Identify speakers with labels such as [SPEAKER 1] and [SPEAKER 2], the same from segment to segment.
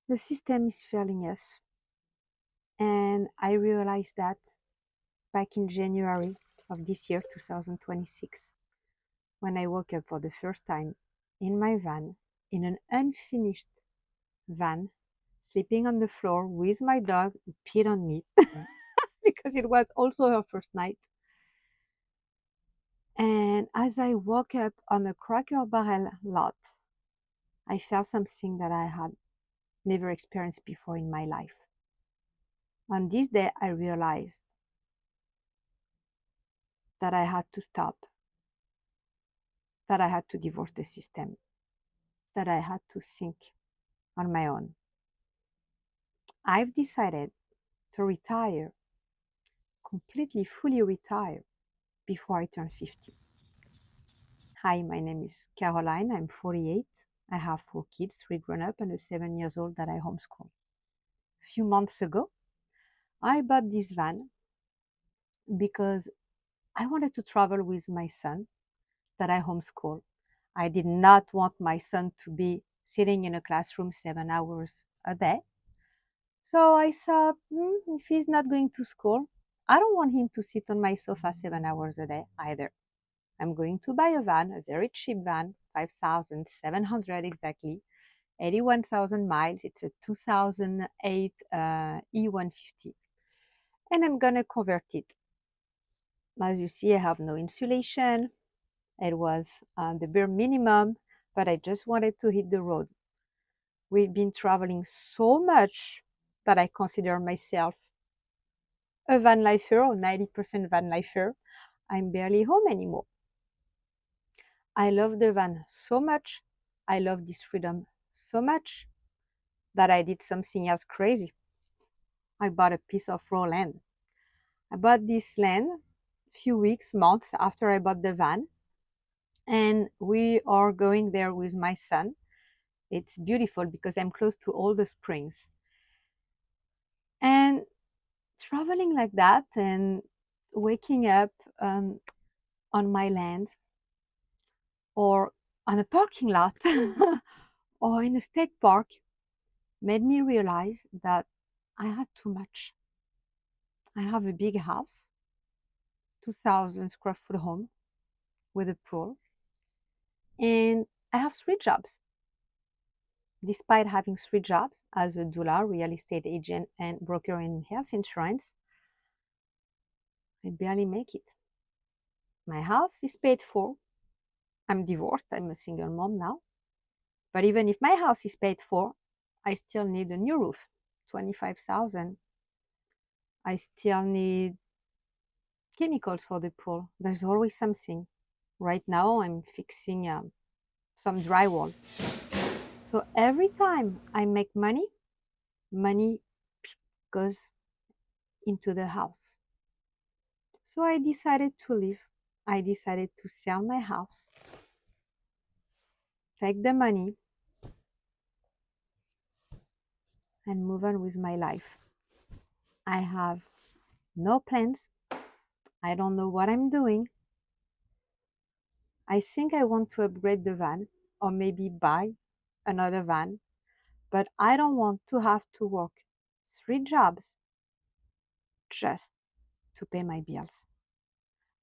[SPEAKER 1] The system is failing us. And I realized that back in January of this year, 2026, when I woke up for the first time in my van, in an unfinished van, sleeping on the floor with my dog who peed on me because it was also her first night. And as I woke up on a Cracker Barrel lot, I felt something that I had never experienced before in my life. On this day, I realized that I had to stop, that I had to divorce the system, that I had to think on my own. I've decided to retire, completely, fully retire before I turn 50. Hi, my name is Caroline. I'm 48. I have 4 kids, 3 grown up and a 7 years old that I homeschool. A few months ago, I bought this van because I wanted to travel with my son that I homeschool. I did not want my son to be sitting in a classroom 7 hours a day. So I thought, if he's not going to school, I don't want him to sit on my sofa 7 hours a day either. I'm going to buy a van, a very cheap van, 5,700 exactly, 81,000 miles. It's a 2008 E150. And I'm going to convert it. As you see, I have no insulation. It was the bare minimum, but I just wanted to hit the road. We've been traveling so much that I consider myself a van lifer or 90% van lifer. I'm barely home anymore. I love the van so much. I love this freedom so much that I did something else crazy. I bought a piece of raw land. I bought this land a few weeks, months after I bought the van, and we are going there with my son. It's beautiful because I'm close to all the springs. And traveling like that and waking up on my land or on a parking lot or in a state park made me realize that I had too much. I have a big house, 2,000 square foot home with a pool, and I have 3 jobs. Despite having 3 jobs as a doula, real estate agent, and broker in health insurance, I barely make it. My house is paid for. I'm divorced. I'm a single mom now. But even if my house is paid for, I still need a new roof, 25,000. I still need chemicals for the pool. There's always something. Right now, I'm fixing some drywall. So every time I make money, money goes into the house. So I decided to leave. I decided to sell my house, take the money, and move on with my life. I have no plans. I don't know what I'm doing. I think I want to upgrade the van or maybe buy another van, but I don't want to have to work 3 jobs just to pay my bills.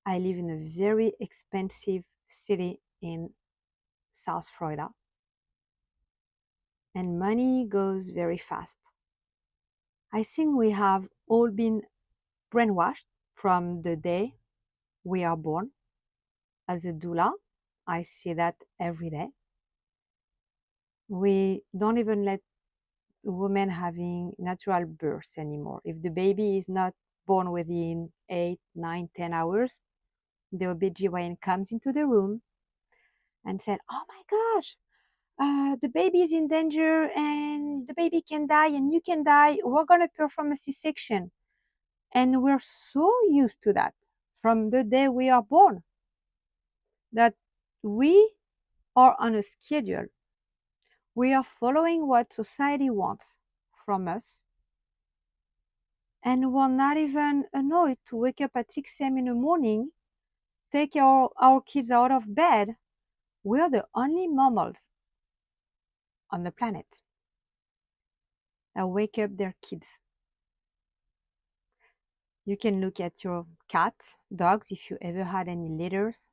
[SPEAKER 1] I live in a very expensive city in South Florida, and money goes very fast. I think we have all been brainwashed from the day we are born. As a doula, I see that every day. We don't even let women having natural birth anymore. If the baby is not born within 8, 9, 10 hours, the OBGYN comes into the room and said, "Oh my gosh, the baby is in danger and the baby can die and you can die. We're going to perform a C-section." And we're so used to that from the day we are born that we are on a schedule. We are following what society wants from us. And we're not even annoyed to wake up at 6 a.m. in the morning, take our kids out of bed. We're the only mammals on the planet. that wake up their kids. You can look at your cats, dogs, if you ever had any litters.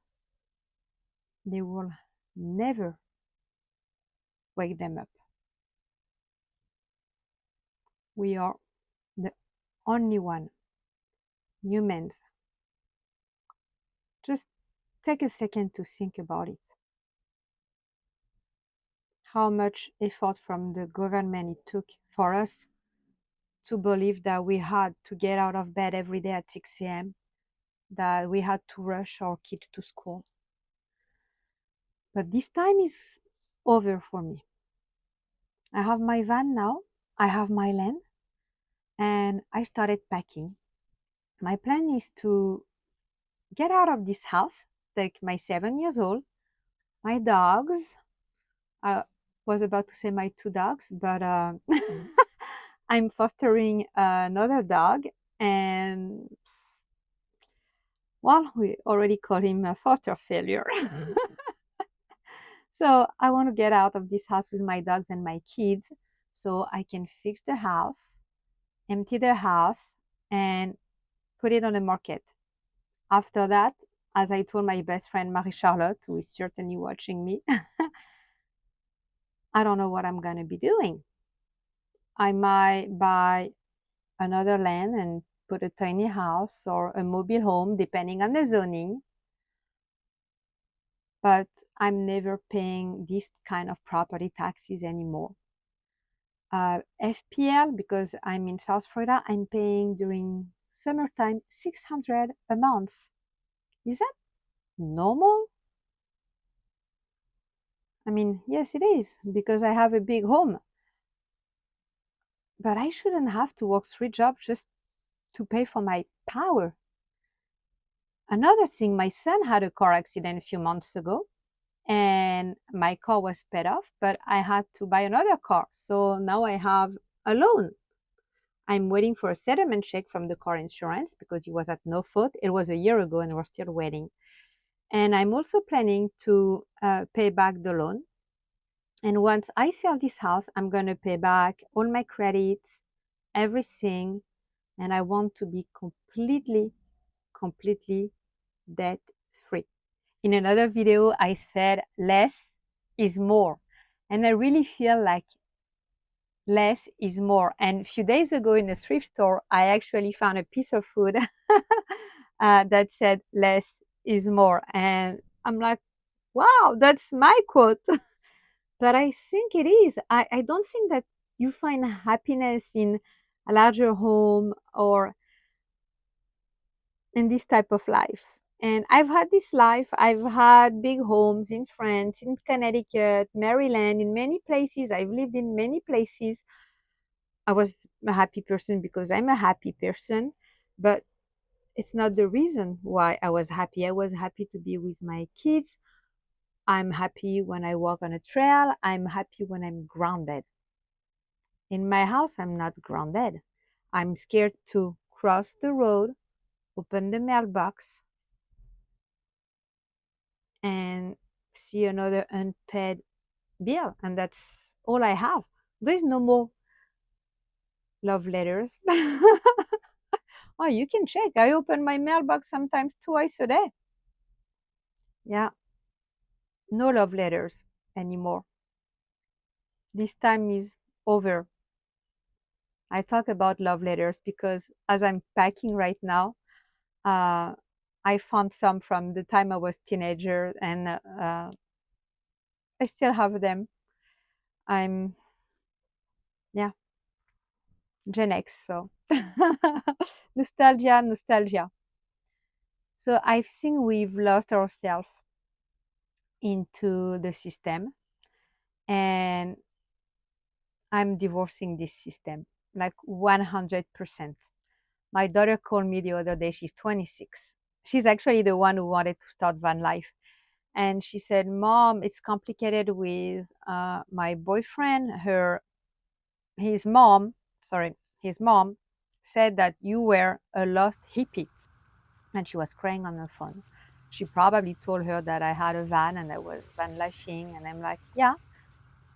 [SPEAKER 1] They will never wake them up. We are the only one, humans. Just take a second to think about it. How much effort from the government it took for us to believe that we had to get out of bed every day at 6 a.m., that we had to rush our kids to school. But this time is over for me. I have my van now, I have my land, and I started packing. My plan is to get out of this house, take my 7 years old, my dogs. I was about to say my two dogs, but I'm fostering another dog, and well, we already call him a foster failure. So I want to get out of this house with my dogs and my kids so I can fix the house, empty the house, and put it on the market. After that, as I told my best friend Marie Charlotte, who is certainly watching me, I don't know what I'm going to be doing. I might buy another land and put a tiny house or a mobile home, depending on the zoning. But I'm never paying this kind of property taxes anymore. FPL, because I'm in South Florida, I'm paying during summertime $600 a month. Is that normal? I mean, yes, it is, because I have a big home. But I shouldn't have to work 3 jobs just to pay for my power. Another thing, my son had a car accident a few months ago, and my car was paid off, but I had to buy another car. So now I have a loan. I'm waiting for a settlement check from the car insurance because he was at no fault. It was a year ago and we're still waiting. And I'm also planning to pay back the loan. And once I sell this house, I'm going to pay back all my credits, everything. And I want to be completely debt free. In another video, I said less is more. And I really feel like less is more. And a few days ago in a thrift store, I actually found a piece of food that said less is more. And I'm like, wow, that's my quote. But I think it is. I don't think that you find happiness in a larger home or in this type of life. And I've had this life. I've had big homes in France, in Connecticut, Maryland, in many places. I've lived in many places. I was a happy person because I'm a happy person, but it's not the reason why I was happy. I was happy to be with my kids. I'm happy when I walk on a trail. I'm happy when I'm grounded. In my house, I'm not grounded. I'm scared to cross the road, open the mailbox, and see another unpaid bill. And that's all I have. There's no more love letters. Oh, you can check. I open my mailbox sometimes twice a day. Yeah, no love letters anymore. This time is over. I talk about love letters because as I'm packing right now, uh, I found some from the time I was teenager, and I still have them. I'm, yeah, Gen X, so nostalgia, nostalgia. So I think we've lost ourselves into the system, and I'm divorcing this system like 100%. My daughter called me the other day. She's 26. She's actually the one who wanted to start van life. And she said, Mom, it's complicated with my boyfriend. His mom, sorry, his mom said that you were a lost hippie. And she was crying on the phone. She probably told her that I had a van and I was van lifing. And I'm like, yeah,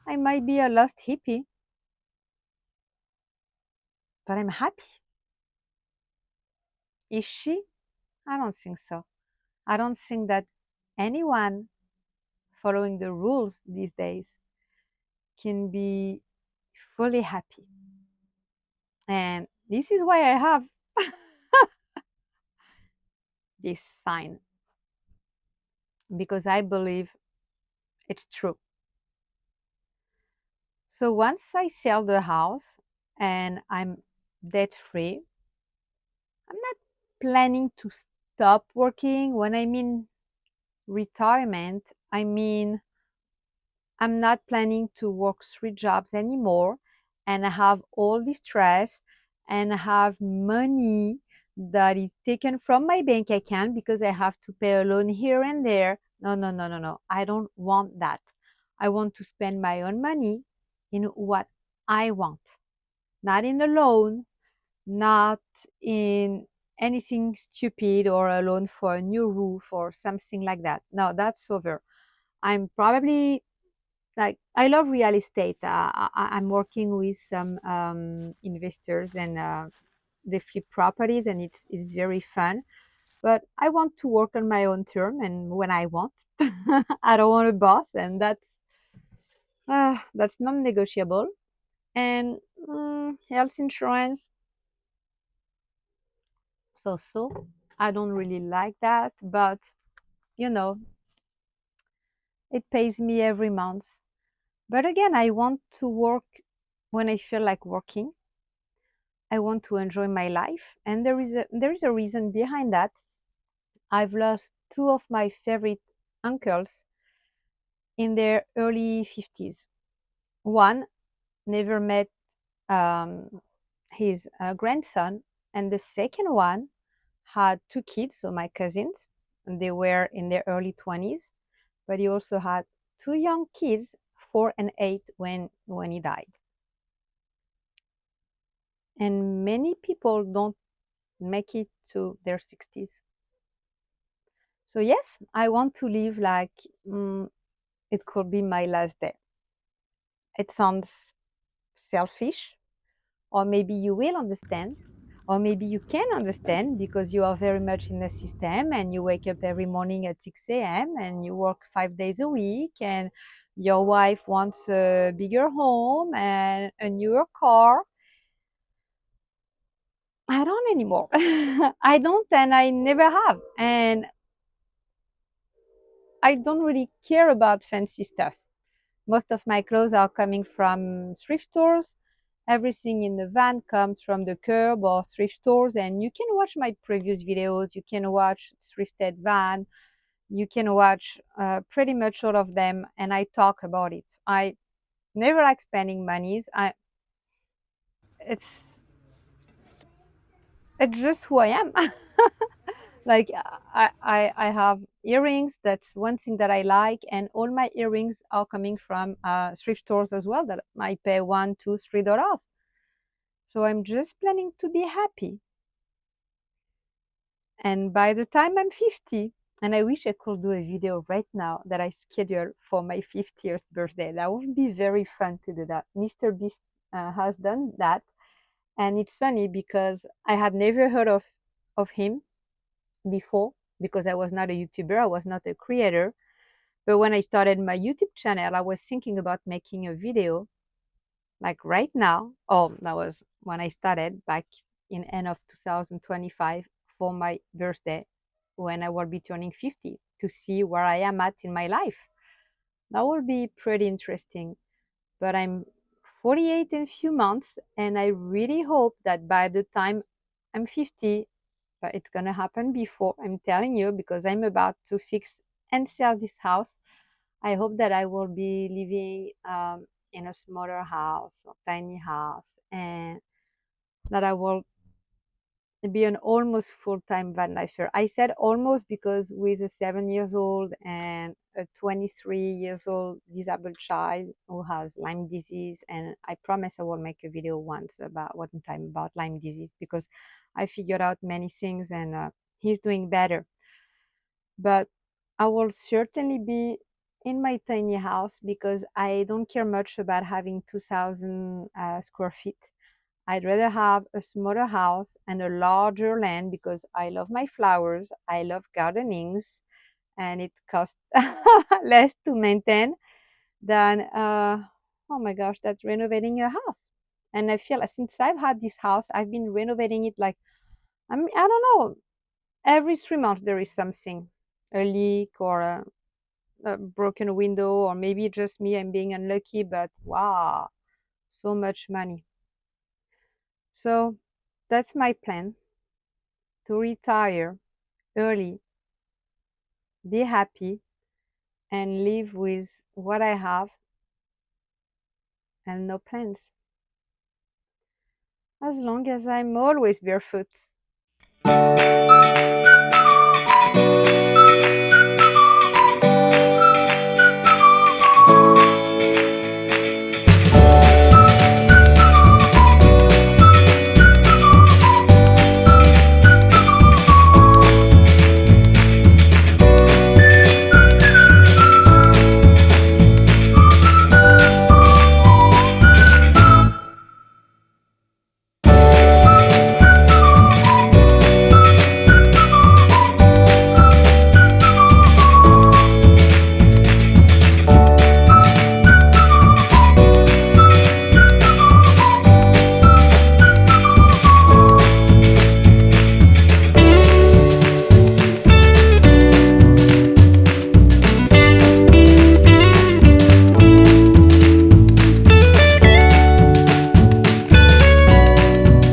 [SPEAKER 1] I might be a lost hippie. but I'm happy. Is she? I don't think so. I don't think that anyone following the rules these days can be fully happy. And this is why I have this sign, because I believe it's true. So once I sell the house and I'm debt free, I'm not planning to stop working. When I mean retirement, I mean I'm not planning to work 3 jobs anymore and have all the stress and have money that is taken from my bank account because I have to pay a loan here and there. No, no, no, no, no. I don't want that. I want to spend my own money in what I want, not in a loan, not in anything stupid or a loan for a new roof or something like that. No, that's over. I'm probably like, I love real estate. I'm working with some investors, and they flip properties, and it's very fun. But I want to work on my own term and when I want. I don't want a boss, and that's non-negotiable. And health insurance, so I don't really like that, but you know, it pays me every month. But again, I want to work when I feel like working. I want to enjoy my life, and there is a reason behind that. I've lost two of my favorite uncles in their early 50s. One never met his grandson, and the second one had two kids, so my cousins, and they were in their early 20s. But he also had two young kids, 4 and 8, when he died. And many people don't make it to their 60s. So yes, I want to live like it could be my last day. It sounds selfish, or maybe you will understand, or maybe you can understand because you are very much in the system and you wake up every morning at 6 a.m. and you work 5 days a week, and your wife wants a bigger home and a newer car. I don't anymore. I don't, and I never have. And I don't really care about fancy stuff. Most of my clothes are coming from thrift stores. Everything in the van comes from the curb or thrift stores. And you can watch my previous videos. You can watch Thrifted Van. You can watch pretty much all of them. And I talk about it. I never like spending monies. It's, it's just who I am. Like I have earrings. That's one thing that I like, and all my earrings are coming from thrift stores as well that I pay $1, $2, $3. So I'm just planning to be happy. And by the time I'm 50, and I wish I could do a video right now that I scheduled for my 50th birthday. That would be very fun to do that. Mr. Beast has done that, and it's funny because I had never heard of him before, because I was not a YouTuber, I was not a creator. But when I started my YouTube channel, I was thinking about making a video like right now. Oh, that was when I started back in end of 2025 for my birthday, when I will be turning 50, to see where I am at in my life. That will be pretty interesting. But I'm 48 in a few months, and I really hope that by the time I'm 50, but it's gonna happen before, I'm telling you, because I'm about to fix and sell this house. I hope that I will be living in a smaller house or tiny house, and that I will be an almost full-time van lifer. I said almost because with a 7 years old and a 23 years old disabled child who has Lyme disease, and I promise I will make a video one time about Lyme disease, because I figured out many things, and he's doing better. But I will certainly be in my tiny house because I don't care much about having 2,000 square feet. I'd rather have a smaller house and a larger land because I love my flowers, I love gardenings, and it costs less to maintain than oh my gosh, that's renovating your house. And I feel like since I've had this house, I've been renovating it like I don't know, every 3 months there is something, a leak or a broken window, or maybe just me, I'm being unlucky, but wow, so much money. So that's my plan, to retire early, be happy, and live with what I have and no plans. As long as I'm always barefoot.